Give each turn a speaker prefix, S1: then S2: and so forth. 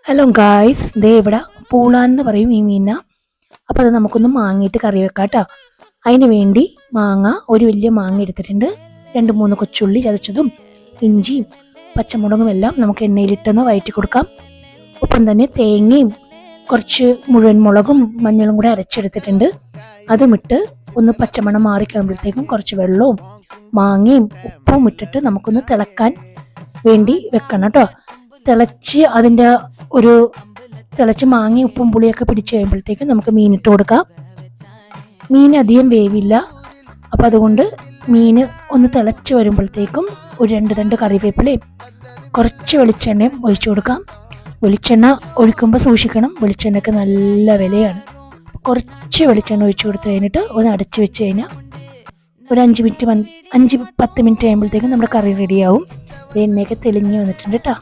S1: Hello guys, ദേ ഇവിടെ പൂളാൻ എന്ന് പറയും ഈ മീന. അപ്പോൾ അത് നമുക്കൊന്ന് മാങ്ങിയിട്ട് കറി വെക്കാം കേട്ടോ. അതിന് വേണ്ടി ഒരു വലിയ മാങ്ങ എടുത്തിട്ടുണ്ട്. 2-3 കൊച്ചുള്ളി ചതച്ചതും ഇഞ്ചിയും പച്ചമുളകും എല്ലാം നമുക്ക് എണ്ണയിലിട്ടൊന്ന് വഴറ്റി കൊടുക്കാം. ഒപ്പം തന്നെ തേങ്ങയും കുറച്ച് മുഴുവൻ മുളകും മഞ്ഞളും കൂടെ അരച്ചെടുത്തിട്ടുണ്ട്. അതുമിട്ട് ഒന്ന് പച്ചമണം മാറിക്കഴിയുമ്പോഴത്തേക്കും കുറച്ച് വെള്ളവും മാങ്ങയും ഉപ്പും ഇട്ടിട്ട് നമുക്കൊന്ന് തിളക്കാൻ വേണ്ടി വെക്കണം കേട്ടോ. തിളച്ച് മാങ്ങ ഉപ്പും പുളിയൊക്കെ പിടിച്ച് കഴിയുമ്പോഴത്തേക്ക് നമുക്ക് മീനിട്ട് കൊടുക്കാം. മീൻ അധികം വേവില്ല, അപ്പം അതുകൊണ്ട് മീൻ ഒന്ന് തിളച്ച് വരുമ്പോഴത്തേക്കും ഒരു 2 തണ്ട് കറിവേപ്പിലയും കുറച്ച് വെളിച്ചെണ്ണയും ഒഴിച്ചു കൊടുക്കാം. വെളിച്ചെണ്ണ ഒഴിക്കുമ്പോൾ സൂക്ഷിക്കണം, വെളിച്ചെണ്ണയ്ക്ക് നല്ല വിലയാണ്. കുറച്ച് വെളിച്ചെണ്ണ ഒഴിച്ചു കൊടുത്ത് കഴിഞ്ഞിട്ട് ഒന്ന് അടച്ച് വെച്ച് കഴിഞ്ഞാൽ ഒരു 5-10 മിനിറ്റ് കഴിയുമ്പോഴത്തേക്കും നമ്മുടെ കറി റെഡിയാവും. എണ്ണയൊക്കെ തെളിഞ്ഞ് വന്നിട്ടുണ്ട് കേട്ടോ.